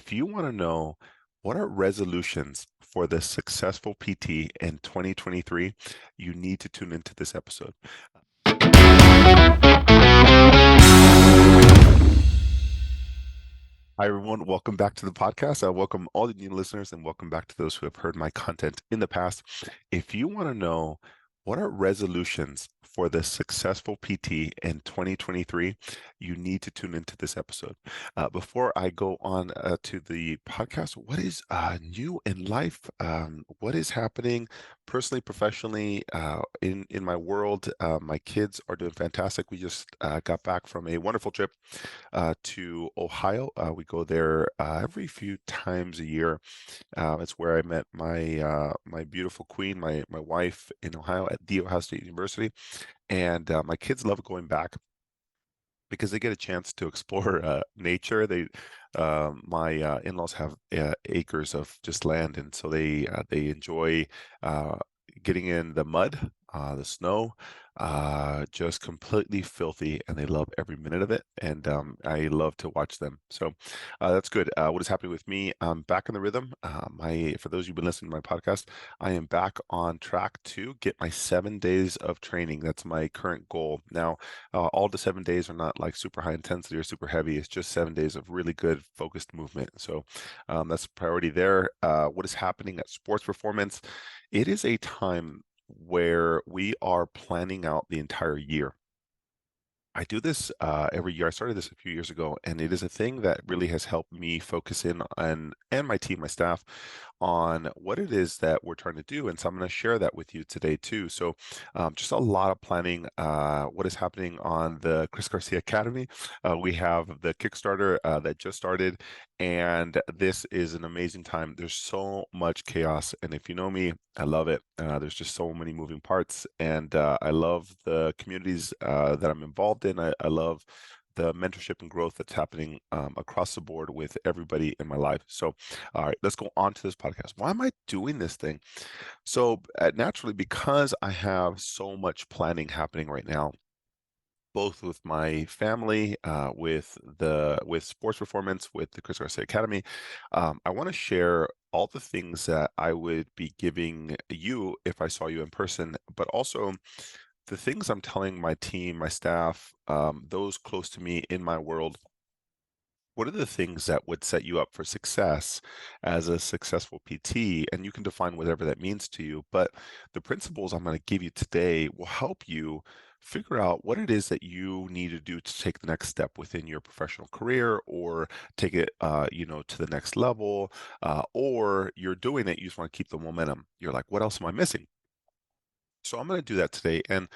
If you want to know what are resolutions for the successful PT in 2023, you need to tune into this episode. Hi, everyone. Welcome back to the podcast. I welcome all the new listeners and welcome back to those who have heard my content in the past. If you want to know what are resolutions for the successful PT in 2023, you need to tune into this episode. Before I go on to the podcast, what is new in life? What is happening personally, professionally, in my world? My kids are doing fantastic. We just got back from a wonderful trip to Ohio. We go there every few times a year. It's where I met my beautiful queen, my wife in Ohio at the Ohio State University, and my kids love going back because they get a chance to explore nature. My in-laws have acres of just land, and so they enjoy uh, getting in the mud, the snow, just completely filthy, and they love every minute of it. And I love to watch them. So that's good. What is happening with me? I'm back in the rhythm. For those who've been listening to my podcast, I am back on track to get my 7 days of training. That's my current goal. Now, all the 7 days are not like super high intensity or super heavy. It's just 7 days of really good focused movement. So that's a priority there. What is happening at Sports Performance? It is a time where we are planning out the entire year. I do this every year. I started this a few years ago, and it is a thing that really has helped me focus in on, and my team, my staff, on what it is that we're trying to do. And so I'm going to share that with you today too. So just a lot of planning. What is happening on the Chris Garcia Academy? We have the Kickstarter that just started, and this is an amazing time. There's so much chaos, and if you know me, I love it. There's just so many moving parts, and I love the communities that I'm involved in. I love the mentorship and growth that's happening across the board with everybody in my life. So, all right, let's go on to this podcast. Why am I doing this thing? So, naturally, because I have so much planning happening right now, both with my family, with sports performance, with the Chris Garcia Academy. I want to share all the things that I would be giving you if I saw you in person, but also the things I'm telling my team, my staff, those close to me in my world. What are the things that would set you up for success as a successful PT? And you can define whatever that means to you. But the principles I'm going to give you today will help you figure out what it is that you need to do to take the next step within your professional career, or take it, to the next level, or you're doing it, you just want to keep the momentum. You're like, what else am I missing? So I'm going to do that today. And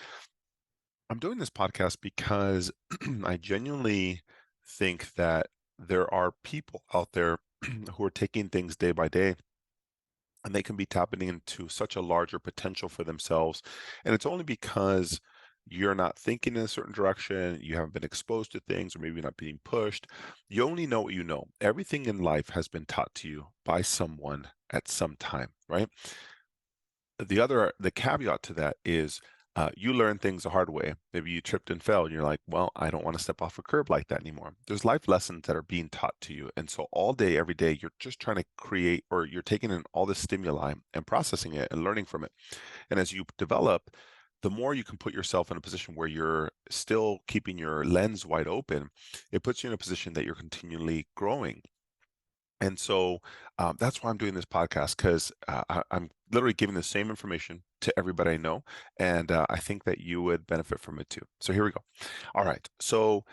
I'm doing this podcast because I genuinely think that there are people out there who are taking things day by day, and they can be tapping into such a larger potential for themselves. And it's only because you're not thinking in a certain direction, you haven't been exposed to things, or maybe not being pushed. You only know what you know. Everything in life has been taught to you by someone at some time, right? The caveat to that is you learn things the hard way. Maybe you tripped and fell, and you're like, well, I don't want to step off a curb like that anymore. There's life lessons that are being taught to you. And so all day, every day, you're just trying to create, or you're taking in all this stimuli and processing it and learning from it. And as you develop, the more you can put yourself in a position where you're still keeping your lens wide open, it puts you in a position that you're continually growing. And so that's why I'm doing this podcast, because I'm literally giving the same information to everybody I know. And I think that you would benefit from it too. So here we go. All right. So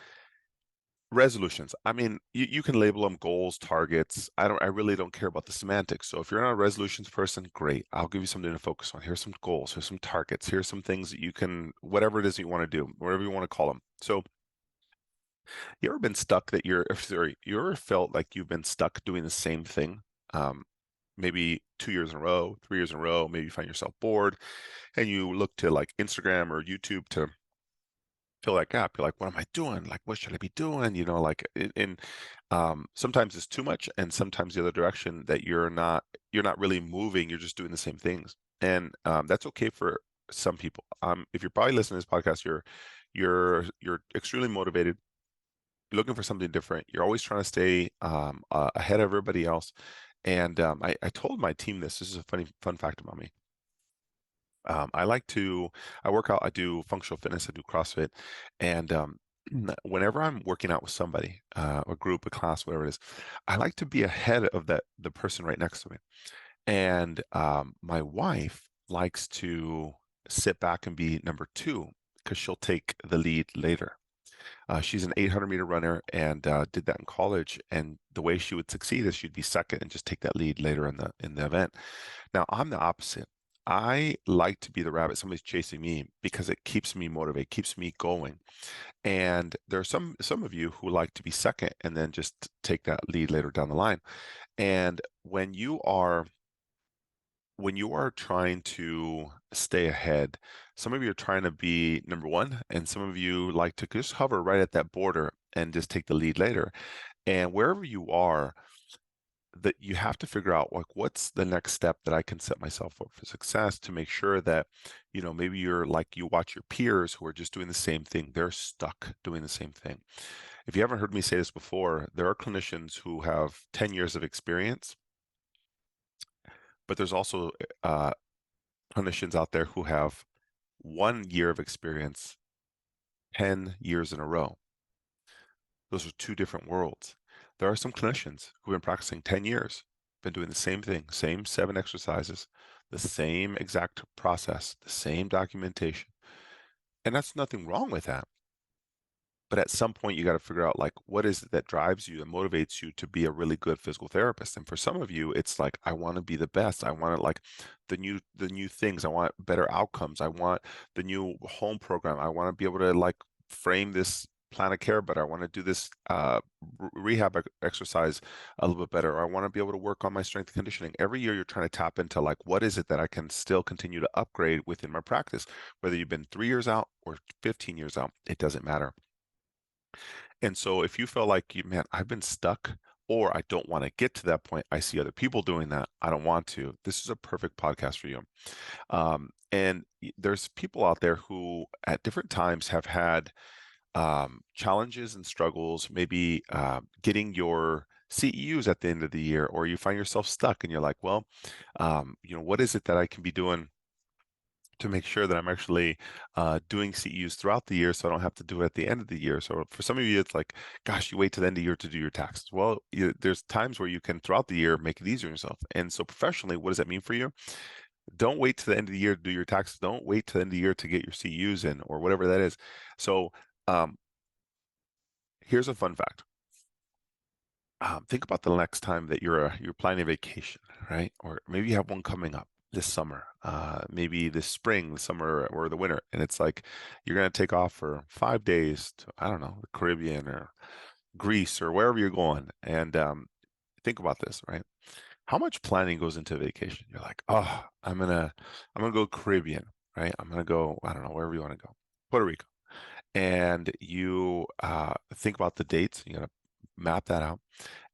resolutions. I mean, you can label them goals, targets. I really don't care about the semantics. So if you're not a resolutions person, great. I'll give you something to focus on. Here's some goals, here's some targets, here's some things that you can, whatever it is you want to do, whatever you want to call them. So you ever been stuck that you're, sorry, you ever felt like you've been stuck doing the same thing? Maybe 2 years in a row, 3 years in a row, maybe you find yourself bored and you look to like Instagram or YouTube to fill that gap. You're like, what am I doing? Like, what should I be doing? Sometimes it's too much, and sometimes the other direction, that you're not really moving, you're just doing the same things. And that's okay for some people. If you're probably listening to this podcast, you're extremely motivated, you're looking for something different. You're always trying to stay ahead of everybody else. And I told my team this. This is a fun fact about me. I like to, I work out, I do functional fitness, I do CrossFit, and whenever I'm working out with somebody, a group, a class, whatever it is, I like to be ahead of the person right next to me. And my wife likes to sit back and be number two because she'll take the lead later. She's an 800-meter runner and did that in college. And the way she would succeed is she'd be second and just take that lead later in the event. Now, I'm the opposite. I like to be the rabbit somebody's chasing me because it keeps me motivated, keeps me going. And there are some of you who like to be second and then just take that lead later down the line. And when you are trying to stay ahead, some of you are trying to be number one, and some of you like to just hover right at that border and just take the lead later. And wherever you are, that you have to figure out like what's the next step that I can set myself up for success to make sure that, maybe you're like you watch your peers who are just doing the same thing. They're stuck doing the same thing. If you haven't heard me say this before, there are clinicians who have 10 years of experience, but there's also clinicians out there who have 1 year of experience 10 years in a row. Those are two different worlds. There are some clinicians who've been practicing 10 years, been doing the same thing, same 7 exercises, the same exact process, the same documentation. And that's nothing wrong with that. But at some point, you got to figure out like what is it that drives you and motivates you to be a really good physical therapist. And for some of you, it's like I want to be the best. I want to like the new things. I want better outcomes. I want the new home program. I want to be able to like frame this plan of care better. I want to do this rehab exercise a little bit better. Or I want to be able to work on my strength and conditioning. Every year, you're trying to tap into like what is it that I can still continue to upgrade within my practice, whether you've been 3 years out or 15 years out, it doesn't matter. And so if you feel like man, I've been stuck or I don't want to get to that point, I see other people doing that. I don't want to. This is a perfect podcast for you. And there's people out there who at different times have had challenges and struggles, maybe getting your CEUs at the end of the year, or you find yourself stuck and you're like, well, what is it that I can be doing to make sure that I'm actually doing CEUs throughout the year so I don't have to do it at the end of the year. So for some of you, it's like, gosh, you wait to the end of the year to do your taxes. Well, there's times where you can throughout the year make it easier on yourself. And so professionally, what does that mean for you? Don't wait to the end of the year to do your taxes. Don't wait to the end of the year to get your CEUs in or whatever that is. So um, here's a fun fact. Think about the next time that you're planning a vacation, right? Or maybe you have one coming up this summer, maybe this spring, the summer, or the winter, and it's like you're going to take off for 5 days to, I don't know, the Caribbean or Greece or wherever you're going. And think about this, right? How much planning goes into a vacation? You're like, oh, I'm gonna go Caribbean, right? I'm gonna go, I don't know, wherever you want to go, Puerto Rico, and you think about the dates. You gotta map that out.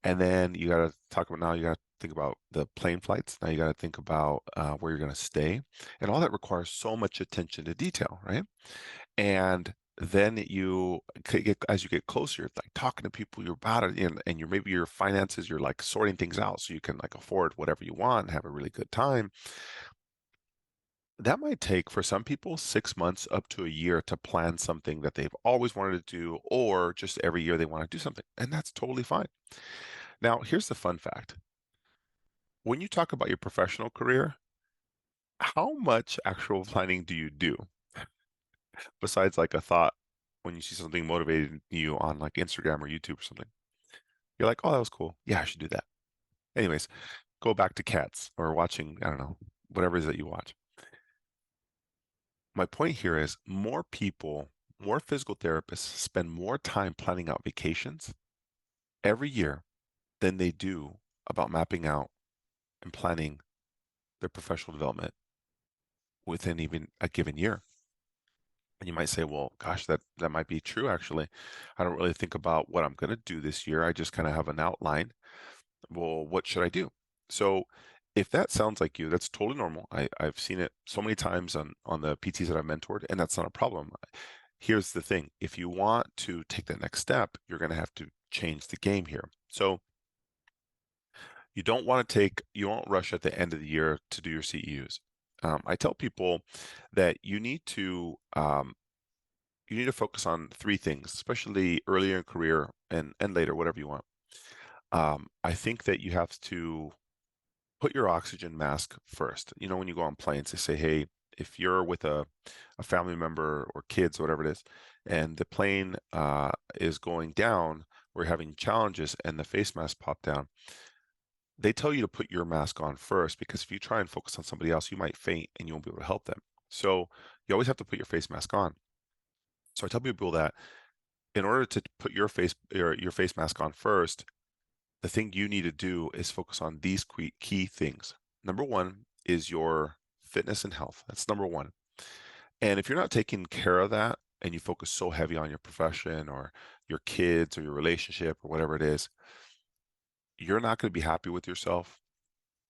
And then you got to talk about now, you got to think about the plane flights. Now you got to think about where you're going to stay. And all that requires so much attention to detail, right? And then as you get closer, you're like talking to people you're about it, and maybe your finances, you're like sorting things out so you can like afford whatever you want and have a really good time. That might take for some people 6 months up to a year to plan something that they've always wanted to do, or just every year they want to do something. And that's totally fine. Now, here's the fun fact. When you talk about your professional career, how much actual planning do you do besides like a thought when you see something motivating you on like Instagram or YouTube or something? You're like, oh, that was cool. Yeah, I should do that. Anyways, go back to cats or watching, I don't know, whatever it is that you watch. My point here is more people, more physical therapists spend more time planning out vacations every year than they do about mapping out and planning their professional development within even a given year. And you might say, well, gosh, that might be true, actually. I don't really think about what I'm going to do this year. I just kind of have an outline. Well, what should I do? So if that sounds like you, that's totally normal. I've seen it so many times on the PTs that I've mentored, and that's not a problem. Here's the thing. If you want to take the next step, you're going to have to change the game here. So you don't rush at the end of the year to do your CEUs. I tell people that you need to focus on three things, especially earlier in career and later, whatever you want. I think that you have to put your oxygen mask first. You know, when you go on planes, they say, hey, if you're with a family member or kids, whatever it is, and the plane is going down, we're having challenges, and the face mask pop down, they tell you to put your mask on first because if you try and focus on somebody else, you might faint and you won't be able to help them. So you always have to put your face mask on. So I tell people that in order to put your face mask on first, the thing you need to do is focus on these key things. Number one is your fitness and health. That's number one. And if you're not taking care of that and you focus so heavy on your profession or your kids or your relationship or whatever it is, you're not going to be happy with yourself.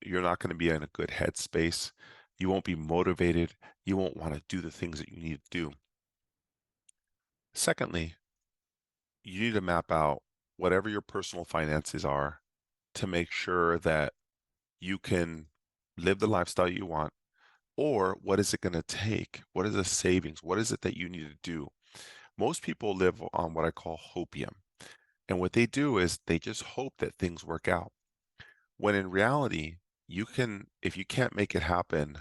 You're not going to be in a good headspace. You won't be motivated. You won't want to do the things that you need to do. Secondly, you need to map out whatever your personal finances are to make sure that you can live the lifestyle you want, or what is it going to take? What is the savings? What is it that you need to do? Most people live on what I call hopium. And what they do is they just hope that things work out. When in reality, if you can't make it happen,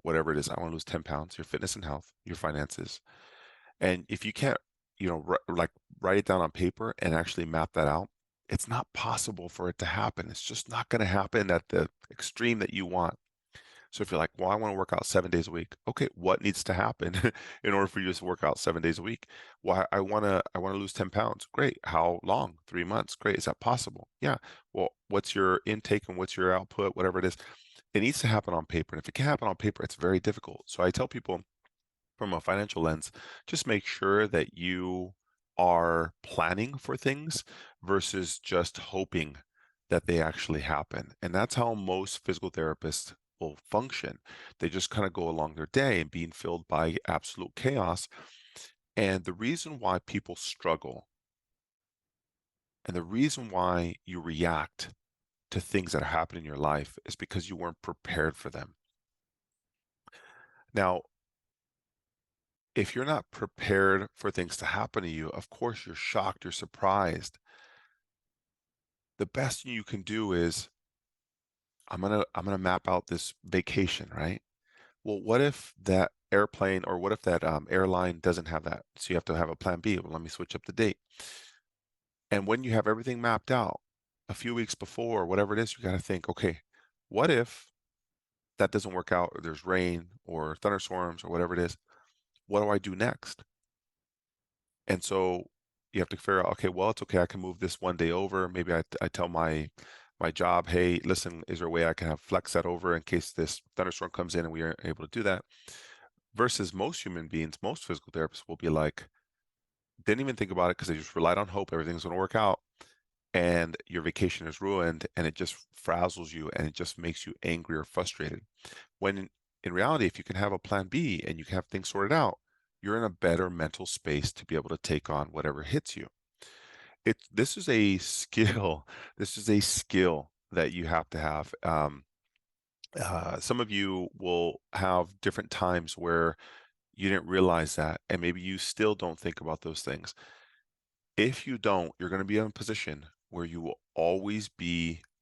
whatever it is, I want to lose 10 pounds, your fitness and health, your finances. And if you can't, like write it down on paper and actually map that out, it's not possible for it to happen. It's just not going to happen at the extreme that you want. So if you're like, well, I want to work out 7 days a week. Okay, what needs to happen in order for you to work out 7 days a week? Well, I want to lose 10 pounds. Great. How long? 3 months. Great. Is that possible? Yeah. Well, what's your intake and what's your output? Whatever it is, it needs to happen on paper. And if it can't happen on paper, it's very difficult. So I tell people from a financial lens, just make sure that you are planning for things versus just hoping that they actually happen. And that's how most physical therapists will function. They just kind of go along their day and being filled by absolute chaos. And the reason why people struggle and the reason why you react to things that happen in your life is because you weren't prepared for them. Now, if you're not prepared for things to happen to you, of course you're shocked, you're surprised. The best thing you can do is I'm gonna map out this vacation, right? Well, what if that airplane or what if that airline doesn't have that? So you have to have a plan B. Well, let me switch up the date. And when you have everything mapped out a few weeks before, whatever it is, you got to think, okay, what if that doesn't work out or there's rain or thunderstorms or whatever it is? What do I do next? And so you have to figure out, okay, well, it's okay. I can move this one day over. Maybe I tell my job, hey, listen, is there a way I can have flex that over in case this thunderstorm comes in and we aren't able to do that? Versus most human beings, most physical therapists will be like, didn't even think about it because they just relied on hope everything's going to work out, and your vacation is ruined, and it just frazzles you, and it just makes you angry or frustrated. When in reality, if you can have a plan B and you can have things sorted out, you're in a better mental space to be able to take on whatever hits you. This is a skill. This is a skill that you have to have. Some of you will have different times where you didn't realize that, and maybe you still don't think about those things. If you don't, you're going to be in a position where you will always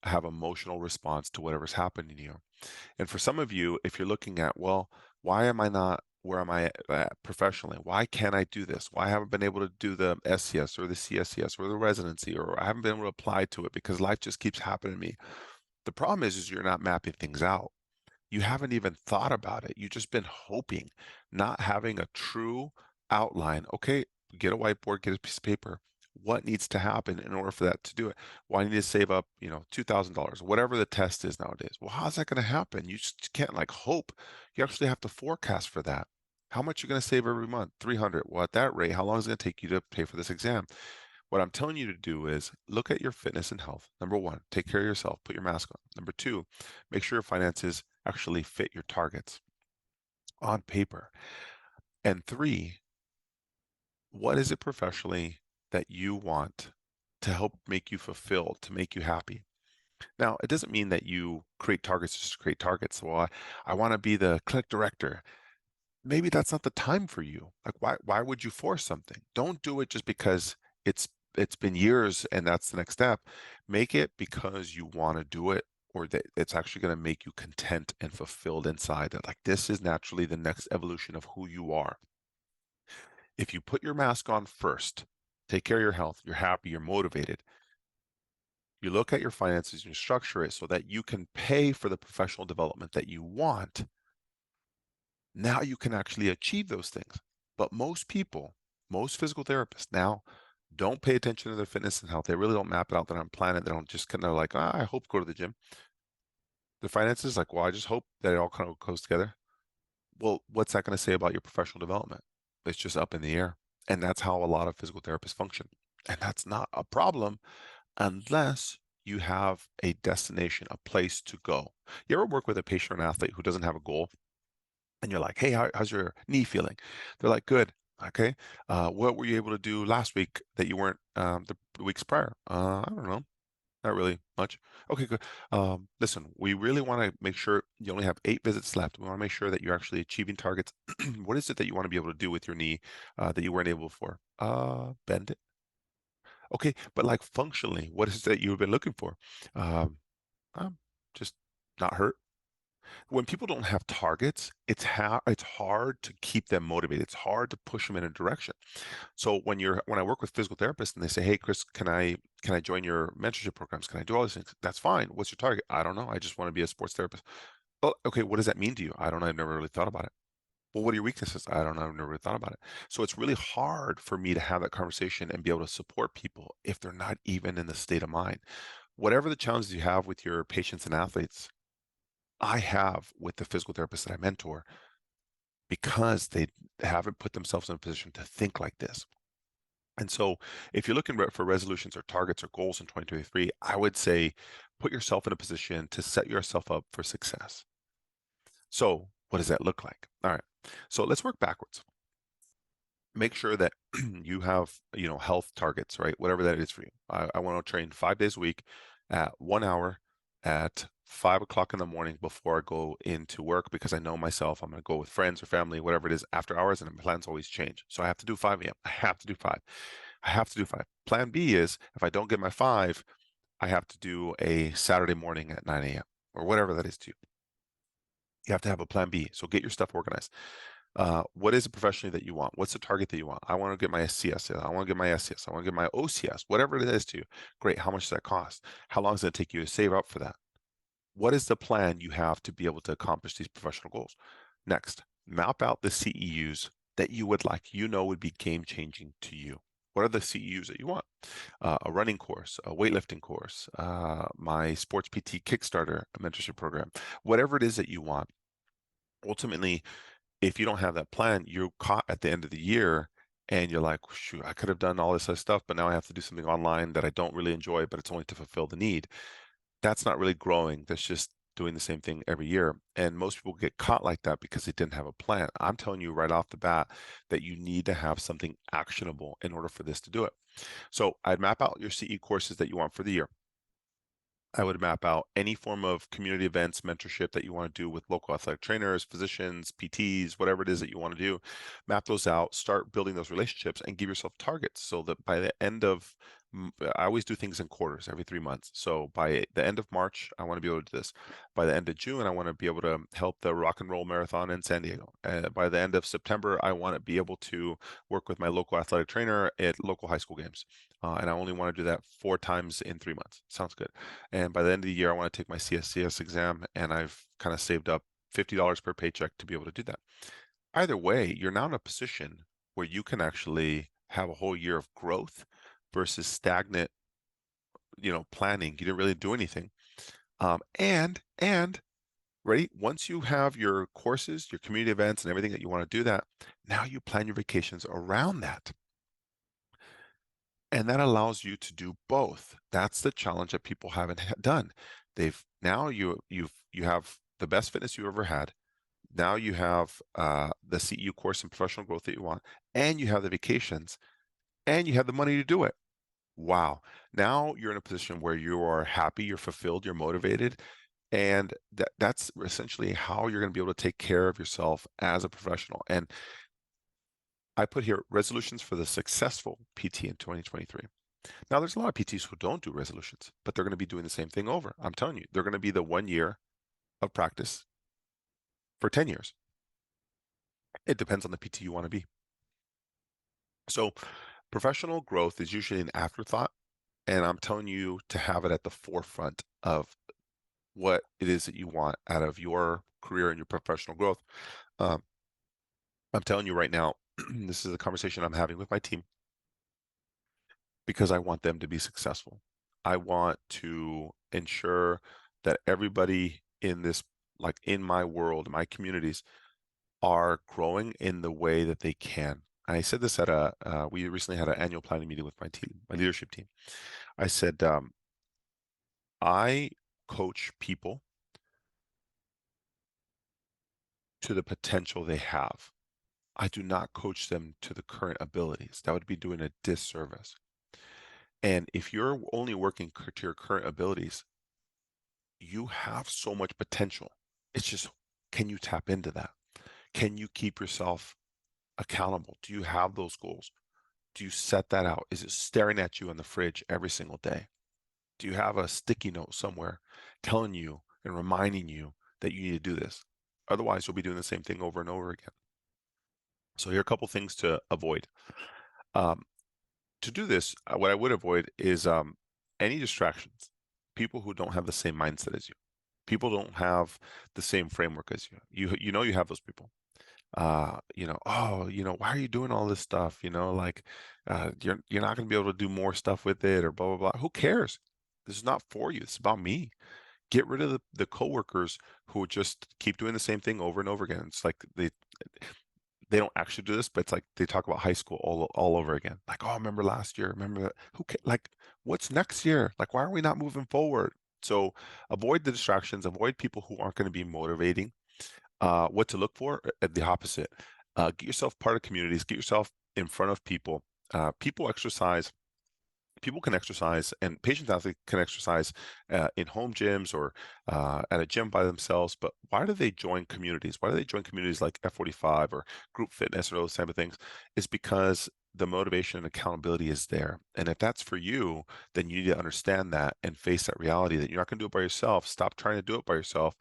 have emotional response to whatever's happening to you. And for some of you, if you're looking at, well, why am I not where am I at professionally? Why can't I do this? Why haven't I been able to do the SCS or the CSCS or the residency, or I haven't been able to apply to it because life just keeps happening to me? The problem is you're not mapping things out. You haven't even thought about it. You've just been hoping, not having a true outline. Okay, get a whiteboard, get a piece of paper. What needs to happen in order for that to do it? Well, I need to save up, $2,000, whatever the test is nowadays. Well, how's that going to happen? You just can't like hope. You actually have to forecast for that. How much you're going to save every month? 300. Well, at that rate, how long is it going to take you to pay for this exam? What I'm telling you to do is look at your fitness and health. Number one, take care of yourself, put your mask on. Number two, make sure your finances actually fit your targets on paper. And three, what is it professionally that you want to help make you fulfilled, to make you happy? Now, it doesn't mean that you create targets just to create targets. Well, I want to be the clinic director. Maybe that's not the time for you. Like, why would you force something? Don't do it just because it's it's been years and that's the next step. Make it because you want to do it, or that it's actually going to make you content and fulfilled inside. That like this is naturally the next evolution of who you are. If you put your mask on first, take care of your health, you're happy, you're motivated, you look at your finances, you structure it so that you can pay for the professional development that you want. Now you can actually achieve those things. But most people, most physical therapists now don't pay attention to their fitness and health. They really don't map it out. They don't plan it. They don't just kind of like, I hope to go to the gym. The finances, like, well, I just hope that it all kind of goes together. Well, what's that going to say about your professional development? It's just up in the air. And that's how a lot of physical therapists function. And that's not a problem unless you have a destination, a place to go. You ever work with a patient or an athlete who doesn't have a goal? And you're like, hey, how's your knee feeling? They're like, good. Okay. What were you able to do last week that you weren't the weeks prior? I don't know. Not really much. Okay, good. Listen, we really want to make sure you only have 8 visits left. We want to make sure that you're actually achieving targets. What is it that you want to be able to do with your knee that you weren't able before? Bend it. Okay, but like functionally, what is it that you've been looking for? Um, um, just not hurt. When people don't have targets, it's hard to keep them motivated. It's hard to push them in a direction. So when I work with physical therapists and they say, "Hey, Chris, can I join your mentorship programs? Can I do all these things?" That's fine. What's your target? I don't know. I just want to be a sports therapist. Well, okay, what does that mean to you? I don't know. I've never really thought about it. Well, what are your weaknesses? I don't know. I've never really thought about it. So it's really hard for me to have that conversation and be able to support people if they're not even in the state of mind. Whatever the challenges you have with your patients and athletes, I have with the physical therapists that I mentor because they haven't put themselves in a position to think like this. And so, if you're looking for resolutions or targets or goals in 2023, I would say put yourself in a position to set yourself up for success. So, what does that look like? All right. So, let's work backwards. Make sure that you have, health targets, right? Whatever that is for you. I want to train 5 days a week at 1 hour at 5 o'clock in the morning before I go into work because I know myself, I'm going to go with friends or family, whatever it is, after hours, and my plans always change. So I have to do 5 a.m. I have to do five. I have to do five. Plan B is if I don't get my five, I have to do a Saturday morning at 9 a.m. or whatever that is to you. You have to have a plan B. So get your stuff organized. What is it professionally that you want? What's the target that you want? I want to get my SCS. I want to get my SCS. I want to get my OCS, whatever it is to you. Great. How much does that cost? How long does it take you to save up for that? What is the plan you have to be able to accomplish these professional goals? Next, map out the CEUs that you would like, would be game changing to you. What are the CEUs that you want? A running course, a weightlifting course, my sports PT Kickstarter mentorship program, whatever it is that you want. Ultimately, if you don't have that plan, you're caught at the end of the year and you're like, shoot, I could have done all this other stuff, but now I have to do something online that I don't really enjoy, but it's only to fulfill the need. That's not really growing. That's just doing the same thing every year. And most people get caught like that because they didn't have a plan. I'm telling you right off the bat that you need to have something actionable in order for this to do it. So I'd map out your CE courses that you want for the year. I would map out any form of community events, mentorship that you want to do with local athletic trainers, physicians, PTs, whatever it is that you want to do. Map those out, start building those relationships, and give yourself targets so that by the end of, I always do things in quarters every 3 months. So by the end of March, I want to be able to do this. By the end of June, I want to be able to help the Rock and Roll Marathon in San Diego. By the end of September, I want to be able to work with my local athletic trainer at local high school games. And I only want to do that 4 times in 3 months. Sounds good. And by the end of the year, I want to take my CSCS exam, and I've kind of saved up $50 per paycheck to be able to do that. Either way, you're now in a position where you can actually have a whole year of growth versus stagnant, planning. You didn't really do anything. And ready, once you have your courses, your community events, and everything that you want to do that, now you plan your vacations around that. And that allows you to do both. That's the challenge that people haven't done. They've now you have the best fitness you ever had. Now you have the CEU course in professional growth that you want, and you have the vacations, and you have the money to do it. Wow. Now you're in a position where you are happy, you're fulfilled, you're motivated, and that's essentially how you're going to be able to take care of yourself as a professional. And I put here resolutions for the successful PT in 2023. Now, there's a lot of PTs who don't do resolutions, but they're going to be doing the same thing over. I'm telling you, they're going to be the 1 year of practice for 10 years. It depends on the PT you want to be. So, professional growth is usually an afterthought, and I'm telling you to have it at the forefront of what it is that you want out of your career and your professional growth. Um, I'm telling you right now, this is a conversation I'm having with my team because I want them to be successful. I want to ensure that everybody in this, like in my world, my communities, are growing in the way that they can. I said this at we recently had an annual planning meeting with my team, my leadership team. I said, I coach people to the potential they have. I do not coach them to the current abilities. That would be doing a disservice. And if you're only working to your current abilities, you have so much potential. It's just, can you tap into that? Can you keep yourself accountable? Do you have those goals? Do you set that out? Is it staring at you in the fridge every single day? Do you have a sticky note somewhere telling you and reminding you that you need to do this? Otherwise, you'll be doing the same thing over and over again. So here are a couple things to avoid. Um, to do this, what I would avoid is any distractions. People who don't have the same mindset as you. People don't have the same framework as you. You know you have those people. Oh, why are you doing all this stuff? Like you're not going to be able to do more stuff with it or blah blah blah. Who cares? This is not for you. It's about me. Get rid of the coworkers who just keep doing the same thing over and over again. It's like they don't actually do this, but it's like they talk about high school all over again. Like, oh, remember last year? Remember that? Like, what's next year? Like, why are we not moving forward? So avoid the distractions, avoid people who aren't going to be motivating. What to look for? The opposite. Get yourself part of communities, get yourself in front of people. People exercise People can exercise and patients athletes can exercise in home gyms or at a gym by themselves. But why do they join communities? Why do they join communities like F45 or group fitness or those type of things? Is because the motivation and accountability is there. And if that's for you, then you need to understand that and face that reality that you're not going to do it by yourself. Stop trying to do it by yourself.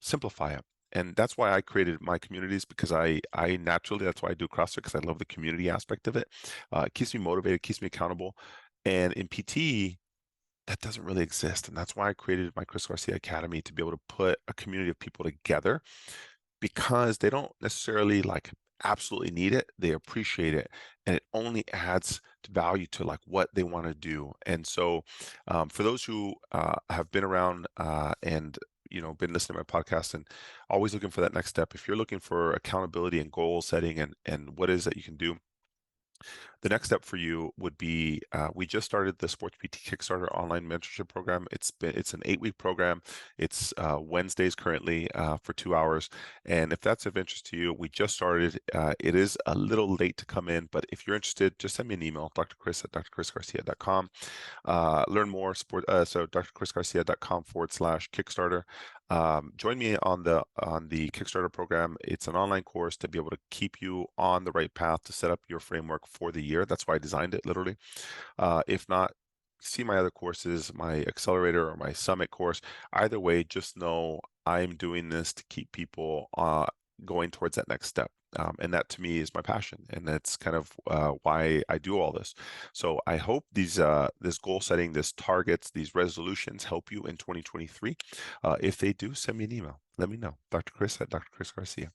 Simplify it. And that's why I created my communities, because I naturally, that's why I do CrossFit, because I love the community aspect of it. It keeps me motivated, keeps me accountable. And in PT, that doesn't really exist. And that's why I created my Chris Garcia Academy, to be able to put a community of people together, because they don't necessarily like absolutely need it. They appreciate it. And it only adds to value to like what they want to do. And so for those who have been around and been listening to my podcast and always looking for that next step, if you're looking for accountability and goal setting and what is that you can do, the next step for you would be we just started the Sports PT Kickstarter online mentorship program. It's an 8-week program. It's Wednesdays currently for 2 hours. And if that's of interest to you, we just started. It is a little late to come in, but if you're interested, just send me an email, drchris@drchrisgarcia.com. Learn more, so drchrisgarcia.com/Kickstarter. Join me on the Kickstarter program. It's an online course to be able to keep you on the right path to set up your framework for the year. That's why I designed it, literally. If not, see my other courses, my accelerator or my summit course. Either way, just know I'm doing this to keep people going towards that next step. And that to me is my passion, and that's kind of why I do all this. So I hope this goal setting, this targets, these resolutions help you in 2023. If they do, send me an email. Let me know. Dr. Chris at Dr. Chris Garcia.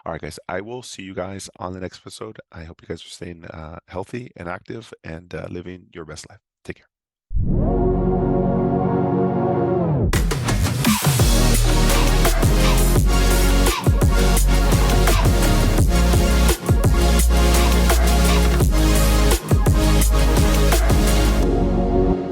All right, guys. I will see you guys on the next episode. I hope you guys are staying healthy and active and living your best life.